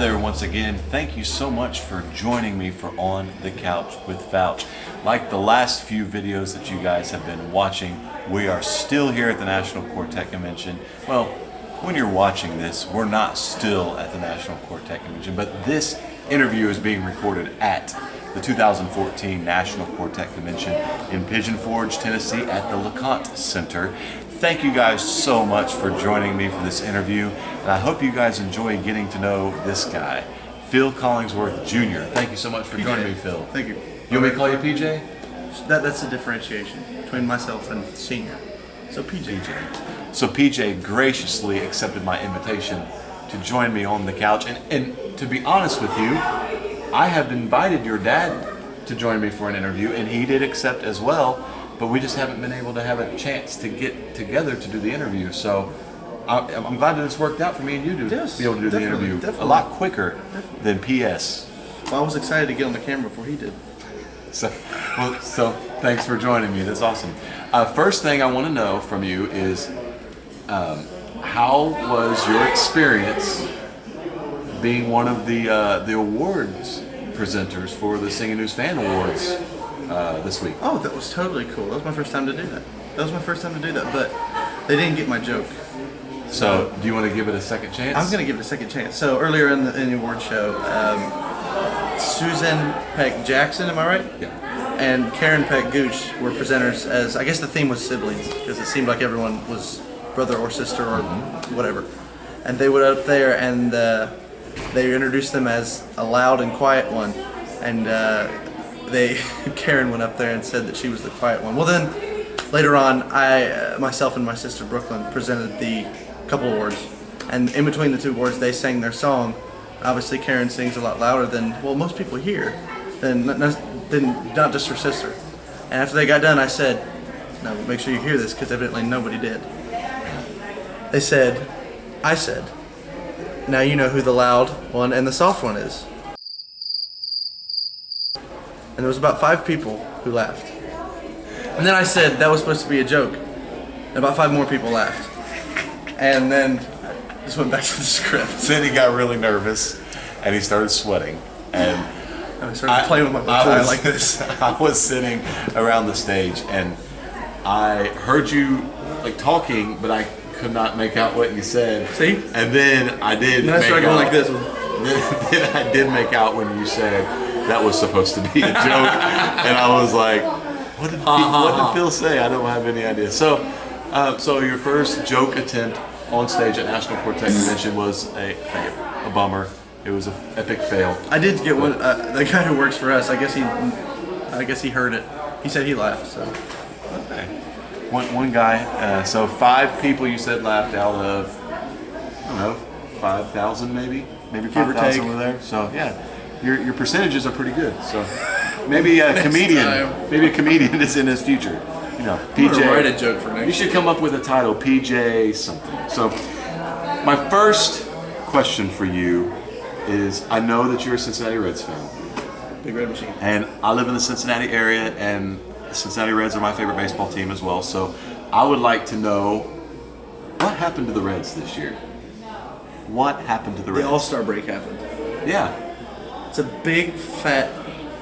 there once again. Thank you so much for joining me for On the Couch with Fouch. Like the last few videos that you guys have been watching, we are still here at the National Quartet Convention. Well, when you're watching this, we're not still at the National Quartet Convention, but this interview is being recorded at the 2014 National Quartet Convention in Pigeon Forge, Tennessee at the LeConte Center. Thank you guys so much for joining me for this interview, and I hope you guys enjoy getting to know this guy, Phil Collingsworth Jr. Thank you so much for joining me, Phil. Thank you. You want me to call you PJ? That's a differentiation between myself and senior. So PJ. So PJ graciously accepted my invitation to join me on the couch, and to be honest with you, I have invited your dad to join me for an interview, and he did accept as well, but we just haven't been able to have a chance to get together to do the interview. So I'm glad that it's worked out for me and you to be able to do the interview a lot quicker than PS. Well, I was excited to get on the camera before he did. So thanks for joining me. That's awesome. First thing I want to know from you is how was your experience being one of the awards presenters for the Singing News Fan Awards this week? Oh, that was totally cool. That was my first time to do that. But they didn't get my joke. So, do you want to give it a second chance? I'm going to give it a second chance. So, earlier in the award show, Susan Peck Jackson, am I right? Yeah. And Karen Peck Gooch were presenters as, I guess the theme was siblings, because it seemed like everyone was brother or sister or whatever. And they went up there and they introduced them as a loud and quiet one. And Karen went up there and said that she was the quiet one. Well then, later on, myself and my sister Brooklyn presented the couple awards. And in between the two awards, they sang their song. Obviously, Karen sings a lot louder than, well, most people here, than not just her sister. And after they got done, I said, no, make sure you hear this, because evidently nobody did. I said, now you know who the loud one and the soft one is. And there was about 5 people who laughed. And then I said that was supposed to be a joke. And about 5 more people laughed. And then I just went back to the script. Then he got really nervous and he started sweating. And I started playing with my bow like this. I was sitting around the stage and I heard you like talking, but I could not make out what you said. See? And then I did. And then I started going like this. Then I did make out when you said that was supposed to be a joke, and I was like, "What did Phil say?" I don't have any idea. So your first joke attempt on stage at National Quartet Convention was a fail, a bummer. It was an epic fail. I did get one. The guy who works for us, I guess he heard it. He said he laughed. So. Okay. One guy. So 5 people you said laughed out of, I don't know, 5,000 maybe 5,000 were there. So yeah, your percentages are pretty good. So maybe a comedian is in his future. You know, PJ. I'm gonna write a joke for next. You should come up with a title, PJ something. So my first question for you is: I know that you're a Cincinnati Reds fan. Big Red Machine. And I live in the Cincinnati area, and the Cincinnati Reds are my favorite baseball team as well. So I would like to know what happened to the Reds this year. What happened to the Reds? The All-Star break happened. Yeah. It's a big, fat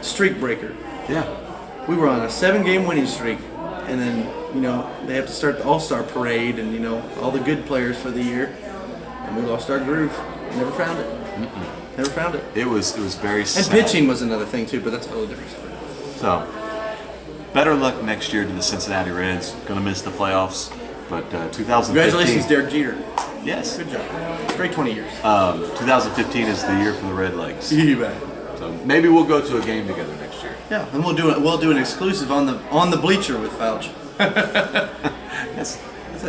streak breaker. Yeah. We were on a 7-game winning streak, and then, they have to start the All-Star parade and, all the good players for the year, and we lost our groove. Never found it. Never found it. It was very sad. And pitching was another thing, too, but that's a totally different story. So, better luck next year to the Cincinnati Reds. Gonna miss the playoffs, but 2015. Congratulations, Derek Jeter. Yes. Good job. Great 20 years. 2015 is the year for the Red Legs. You bet. So maybe we'll go to a game together next year. Yeah, and we'll do an exclusive on the bleacher with Fouch. Yes.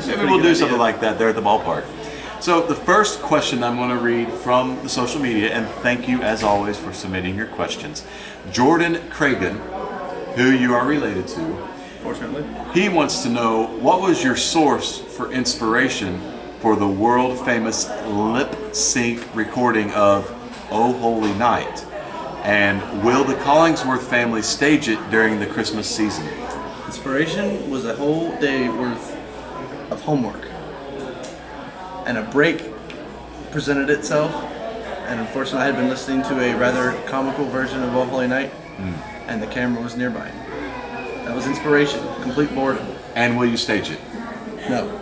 Maybe we'll do something like that there at the ballpark. So the first question I'm going to read from the social media, and thank you as always for submitting your questions. Jordan Cragen, who you are related to, Fortunately, he wants to know, what was your source for inspiration for the world famous lip sync recording of Oh Holy Night? And will the Collingsworth family stage it during the Christmas season? inspiration was a whole day worth of homework. And a break presented itself, And unfortunately, I had been listening to a rather comical version of Oh Holy Night, and the camera was nearby. That was inspiration, complete boredom. And will you stage it? No.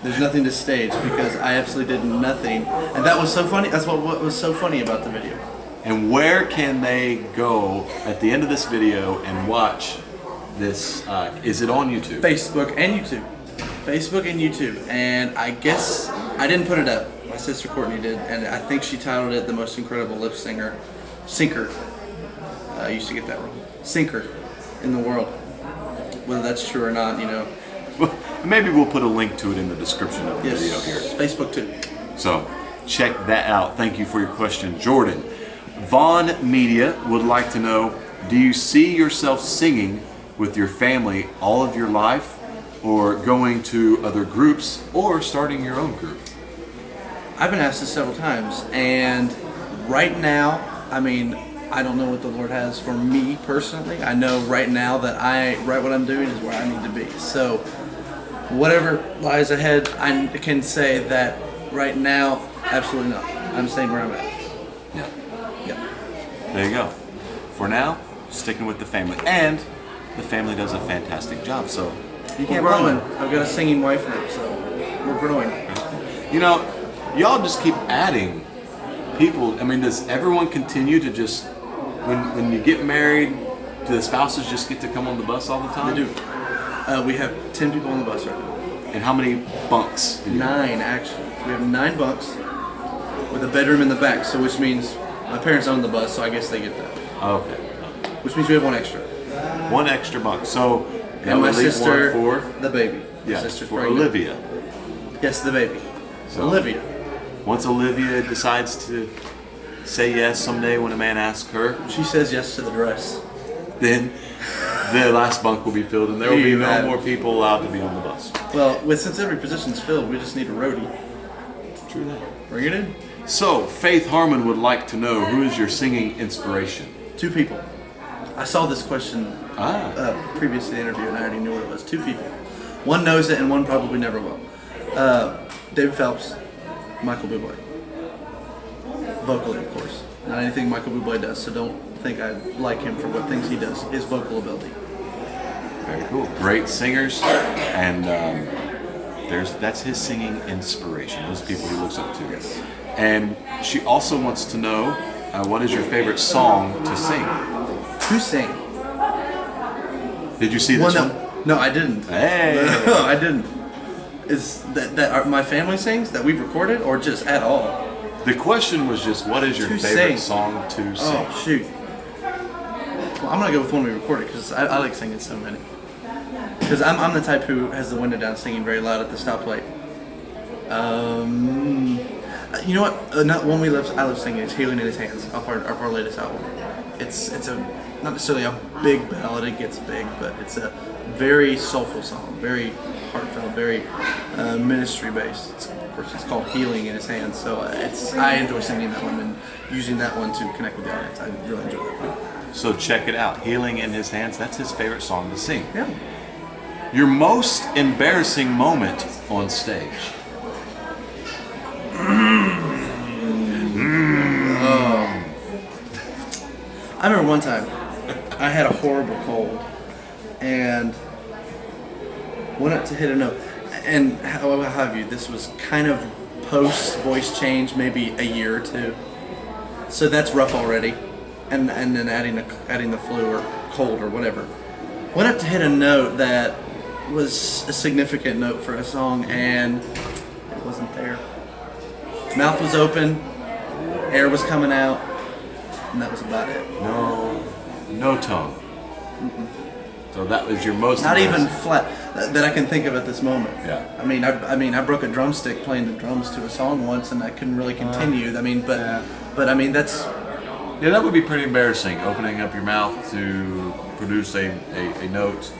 There's nothing to stage because I absolutely did nothing. And that was so funny. That's what was so funny about the video. And where can they go at the end of this video and watch this? Is it on YouTube? Facebook and YouTube. Facebook and YouTube. And I guess I didn't put it up. My sister Courtney did. And I think she titled it The Most Incredible Lip Sinker. I used to get that wrong. Sinker in the world. Whether that's true or not, you know. Maybe we'll put a link to it in the description of the video here. Facebook too. So check that out. Thank you for your question, Jordan. Vaughn Media would like to know, do you see yourself singing with your family all of your life, or going to other groups, or starting your own group? I've been asked this several times, and right now, I mean, I don't know what the Lord has for me personally. I know right now that what I'm doing is where I need to be. So whatever lies ahead, I can say that right now, absolutely not. I'm staying where I'm at. Yeah. Yeah. There you go. For now, sticking with the family. And the family does a fantastic job, so You can't growing. I've got a singing wife now, so we're growing. You know, y'all just keep adding people. I mean, does everyone continue to just, when you get married, do the spouses just get to come on the bus all the time? They do. We have 10 people on the bus right now. And how many bunks? Do you have? 9, actually. We have 9 bunks with a bedroom in the back, so which means my parents own the bus, so I guess they get that. Okay. Which means we have 1 extra. 1 extra bunk. So that And my would leave sister, one for the baby. My yeah, sister's for pregnant. Olivia. Yes, the baby. So Olivia. once Olivia decides to say yes someday when a man asks her, She says yes to the dress. then the last bunk will be filled, and there will be no Amen. more people allowed to be on the bus. Well, since every position's filled, we just need a roadie. True that. Bring it in. So, Faith Harmon would like to know, who is your singing inspiration? 2 people. I saw this question Ah, previous to the interview, and I already knew what it was. 2 people. One knows it, and one probably never will. David Phelps, Michael Bublé. Vocally, of course. Not anything Michael Bublé does, so don't think I like him for what things he does. His vocal ability. very cool. Great singers, and that's his singing inspiration. Those people he looks up to. Yes. And she also wants to know, what is your favorite song to sing? To sing. Did you see this one? No, I didn't. Hey. No, I didn't. Is that my family sings that we've recorded, or just at all? The question was just, what is your To favorite sing. song to sing? Oh shoot. Well, I'm gonna go with one we recorded because I like singing so many. Because I'm the type who has the window down, singing very loud at the stoplight. You know what? Not one I love singing is "Healing in His Hands" off our latest album. It's a not necessarily a big ballad. It gets big, but it's a very soulful song, very heartfelt, very ministry based. Of course, it's called "Healing in His Hands," so I enjoy singing that one and using that one to connect with the audience. I really enjoy that one. So check it out. Healing in His Hands. That's his favorite song to sing. Yeah. Your most embarrassing moment on stage? I remember one time I had a horrible cold and went up to hit a note. And how have you? This was kind of post voice change, maybe a year or 2. So that's rough already. And then adding the flu or cold or whatever. Went up to hit a note that was a significant note for a song, and it wasn't there. Mouth was open, air was coming out, and that was about it. No tone. So that was your most Not even embarrassing. flat that I can think of at this moment. Yeah. I mean, I broke a drumstick playing the drums to a song once, and I couldn't really continue. I mean, but I mean that's. Yeah, that would be pretty embarrassing, opening up your mouth to produce a note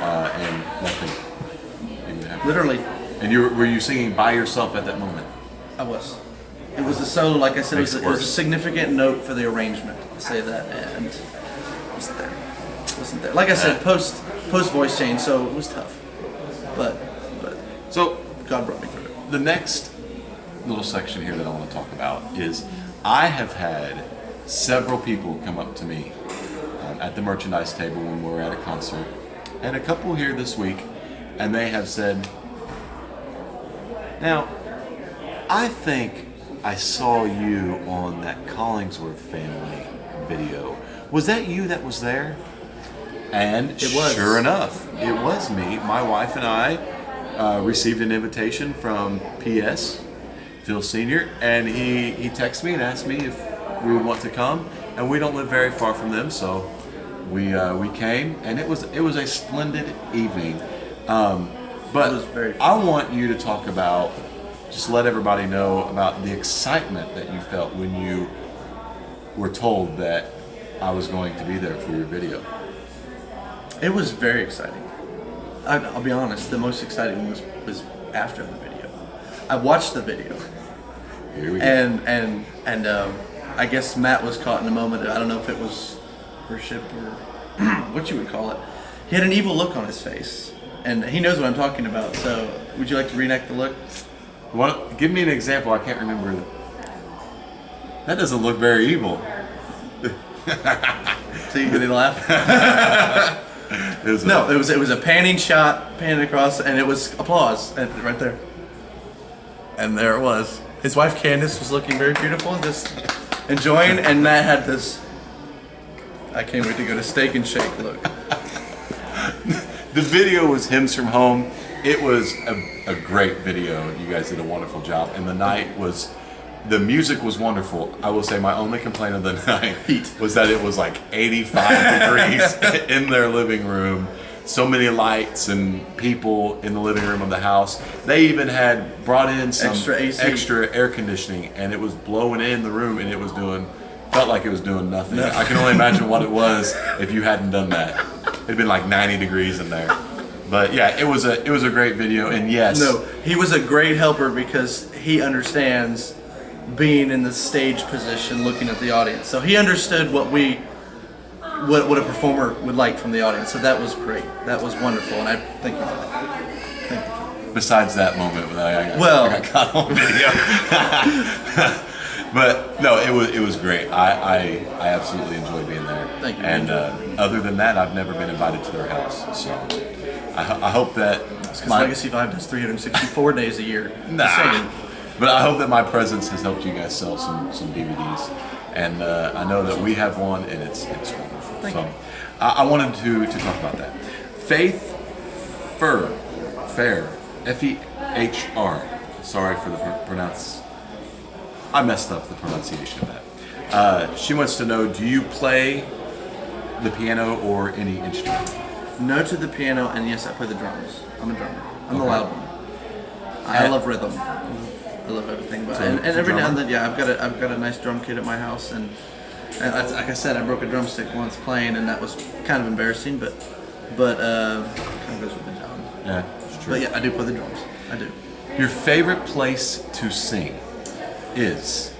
and nothing even happened. Literally, And were you singing by yourself at that moment? I was. It was a solo, like I said, Makes it it was a worse. significant note for the arrangement. I'll say that, and it wasn't there. It wasn't there. Like I said, post voice change, so it was tough. But So God brought me through it. the next little section here that I want to talk about is I have had several people come up to me at the merchandise table when we were at a concert, and a couple here this week, and they have said, now, I think I saw you on that Collingsworth Family video. Was that you that was there? And It was. Sure enough, it was me. My wife and I received an invitation from PS, Phil Sr., and he texted me and asked me if we would want to come, and we don't live very far from them, so we came, and it was a splendid evening. But It was very fun. I want you to talk about, just let everybody know about the excitement that you felt when you were told that I was going to be there for your video. It was very exciting. I'll be honest, the most exciting was after the video. I watched the video, Here we go. and I guess Matt was caught in a moment. I don't know if it was worship or what you would call it. He had an evil look on his face, and he knows what I'm talking about. So, would you like to reenact the look? Give me an example. I can't remember. That doesn't look very evil. So you didn't laugh? No, it was a panning shot, panning across, and it was applause, and right there. And there it was. His wife Candace was looking very beautiful and just enjoying, and Matt had this, I can't wait to go to Steak and Shake look. The video was Hymns from Home. It was a great video. You guys did a wonderful job. And the music was wonderful. I will say my only complaint of the night Heat. was that it was like 85 degrees in their living room. So many lights and people in the living room of the house. They even had brought in some Extra AC. extra air conditioning, and it was blowing in the room, and it was felt like it was doing nothing. I can only imagine what it was if you hadn't done that. It'd been like 90 degrees in there. But yeah, it was a great video, and yes. No, he was a great helper because he understands being in the stage position, looking at the audience. So he understood what a performer would like from the audience. So that was great. That was wonderful, and I thank you for that. Thank you for that. Besides that moment when I got caught on video. But no, it was great. I absolutely enjoyed being there. Thank you. And other than that, I've never been invited to their house. So I hope that Because Legacy Vibe does 364 days a year. Just saying. But I hope that my presence has helped you guys sell some DVDs. And I know that we have one, and it's wonderful. Thank so you. I wanted to talk about that. Fair, Fehr. Sorry for the pronounce. I messed up the pronunciation of that. She wants to know, do you play the piano or any instrument? No to the piano, and yes, I play the drums. I'm a drummer. I'm the Okay. loud one. I love rhythm. I love everything. But So, and every now and drummer? then, yeah, I've got a nice drum kit at my house, and that's, like I said, I broke a drumstick once playing, and that was kind of embarrassing, but kind of goes with the job. Yeah, it's true. But yeah, I do play the drums. I do. Your favorite place to sing is?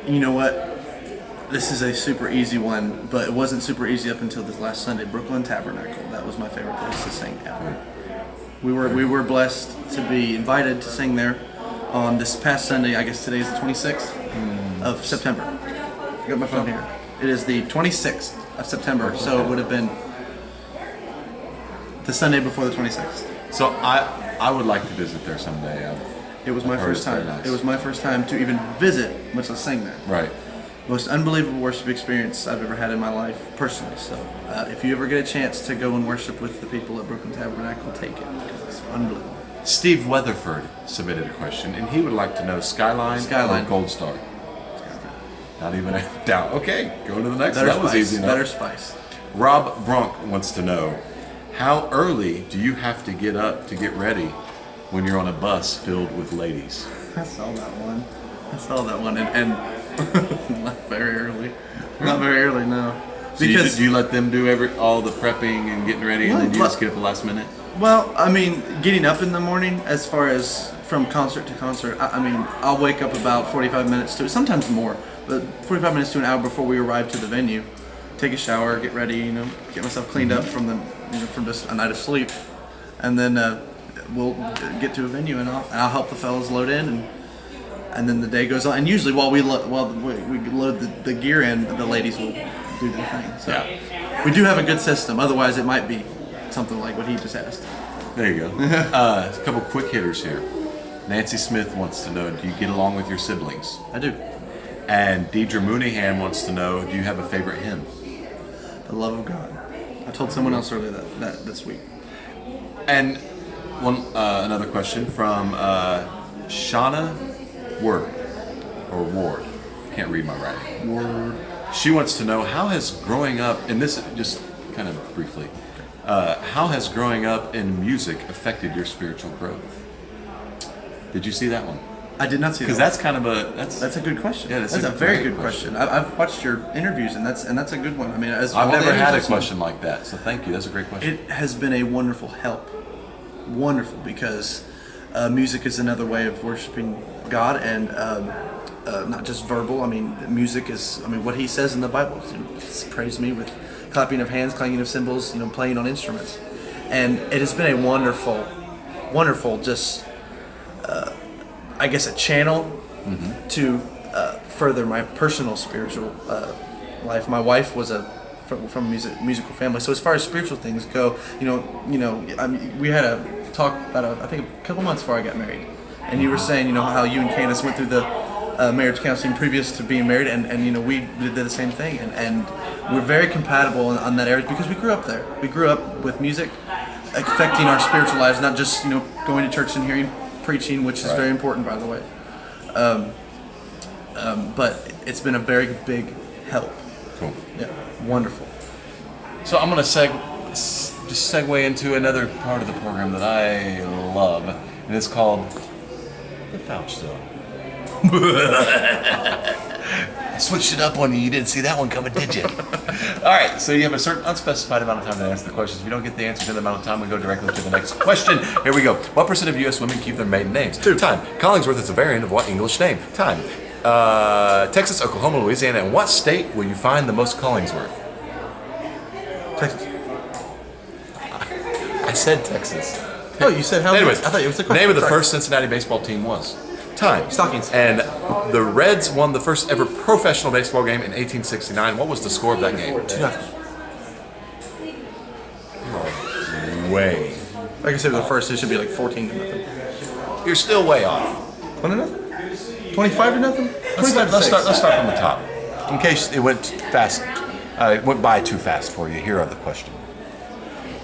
You know what? This is a super easy one, but it wasn't super easy up until this last Sunday. Brooklyn Tabernacle. That was my favorite place to sing ever. We were blessed to be invited to sing there on this past Sunday. I guess today is the 26th of September. I got my phone here. It is the 26th of September, so it would have been the Sunday before the 26th. So I would like to visit there someday. It was my I've heard first it's very time. nice. It was my first time to even visit, much less sing there. Right. Most unbelievable worship experience I've ever had in my life, personally. So, if you ever get a chance to go and worship with the people at Brooklyn Tabernacle, take it, because it's unbelievable. Steve Weatherford submitted a question, and he would like to know Skyline or Gold Star. Not even a doubt. Okay, go to the next. Better That was spice, easy enough. better spice. Rob Bronk wants to know, how early do you have to get up to get ready when you're on a bus filled with ladies? I saw that one, and not very early. Not very early, no. So do you let them do all the prepping and getting ready, and then you just get up the last minute? Well, I mean, getting up in the morning, as far as from concert to concert, I mean, I'll wake up about 45 minutes to, sometimes more, but 45 minutes to an hour before we arrive to the venue, take a shower, get ready, get myself cleaned up from from just a night of sleep, and then we'll get to a venue, and I'll help the fellas load in, and and then the day goes on. And usually, while we load the gear in, the ladies will do their thing. So we do have a good system. Otherwise, it might be something like what he just asked. There you go. A couple quick hitters here. Nancy Smith wants to know, do you get along with your siblings? I do. And Deidre Mooneyham wants to know, do you have a favorite hymn? The love of God. I told someone else earlier that this week. And another question from Shauna Ward. Can't read my writing. Word. She wants to know, how has growing up, and this just kind of briefly, how has growing up in music affected your spiritual growth? Did you see that one? I did not see that. Because that's kind of that's a good question. Yeah, that's a very good question. I've watched your interviews, and that's a good one. I mean, I've never had a question like that, so thank you. That's a great question. It has been a wonderful help. Wonderful, because music is another way of worshiping God, and not just verbal. I mean, music is. I mean, what He says in the Bible. Praise me with clapping of hands, clanging of cymbals, playing on instruments, and it has been a wonderful, just. I guess a channel to further my personal spiritual life. My wife was from a musical family, so as far as spiritual things go, we had a talk about I think a couple months before I got married, and you were saying how you and Candace went through the marriage counseling previous to being married, and we did the same thing, and we're very compatible on that area because we grew up there. We grew up with music affecting our spiritual lives, not just going to church and hearing preaching, which is very important, by the way. But it's been a very big help. Cool. Yeah, wonderful. So I'm going to just segue into another part of the program that I love, and it's called the Fouch Zone. I switched it up on you. You didn't see that one coming, did you? All right, so you have a certain unspecified amount of time to answer the questions. If you don't get the answer in the amount of time, we go directly to the next question. Here we go. What % of U.S. women keep their maiden names? 2. Time. Collingsworth is a variant of what English name? Time. Texas, Oklahoma, Louisiana. And what state will you find the most Collingsworth? Texas. I said Texas. Oh, you said how? Anyways, I thought it was the question. Name of the first Cincinnati baseball team was? Time. Stockings. And the Reds won the first ever professional baseball game in 1869. What was the score of that game? 2-0. Way. Like I said, the first it should be like 14-0. You're still way off. 20-0. 25-0. Let's start from the top. In case it went fast, it went by too fast for you. Here are the question.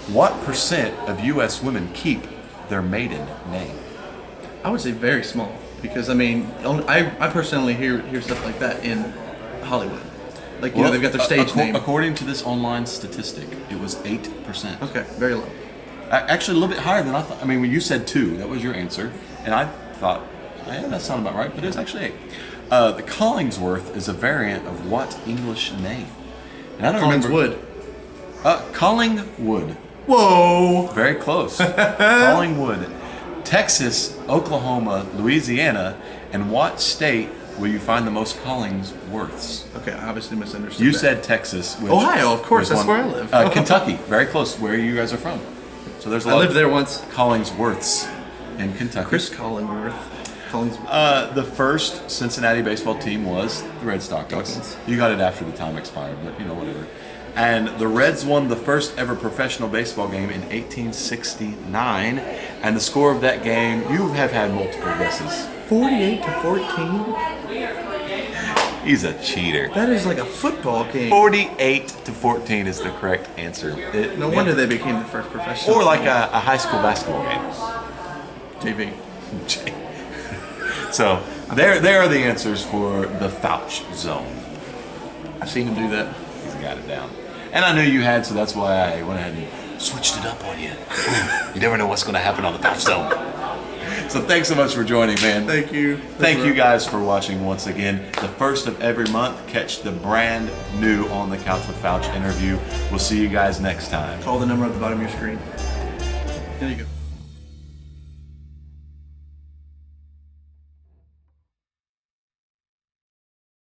What % of U.S. women keep their maiden name? I would say very small, because I personally hear stuff like that in Hollywood. Like they've got their stage name. According to this online statistic, it was 8%. Okay, very low. Actually, a little bit higher than I thought. I mean, when you said 2, that was your answer, and I thought, yeah, that sounded about right, but it was actually 8. The Collingsworth is a variant of what English name? And I don't remember. Collingwood. Whoa! Very close. Collingwood. Texas, Oklahoma, Louisiana, and what state will you find the most Collingsworths? Okay, I obviously misunderstood. You that. said Texas. Which Ohio, of course, that's where I live. Kentucky, very close, where you guys are from. So there's a lot. I lived there once. Collingsworths in Kentucky. Chris Collingsworth. The first Cincinnati baseball team was the Red Stockings. You got it after the time expired, but whatever. And the Reds won the first ever professional baseball game in 1869. And the score of that game, you have had multiple guesses. 48-14? He's a cheater. That is like a football game. 48-14 is the correct answer. No wonder they became the first professional. Or like a high school basketball JV. game. So there are the answers for the Fouch Zone. I've seen him do that. He's got it down. And I knew you had, so that's why I went ahead and switched it up on you. You never know what's going to happen on the Fouch Zone. So thanks so much for joining, man. Thank you. Thank you guys for watching once again. The first of every month, catch the brand new On the Couch with Fouch interview. We'll see you guys next time. Call the number at the bottom of your screen. There you go.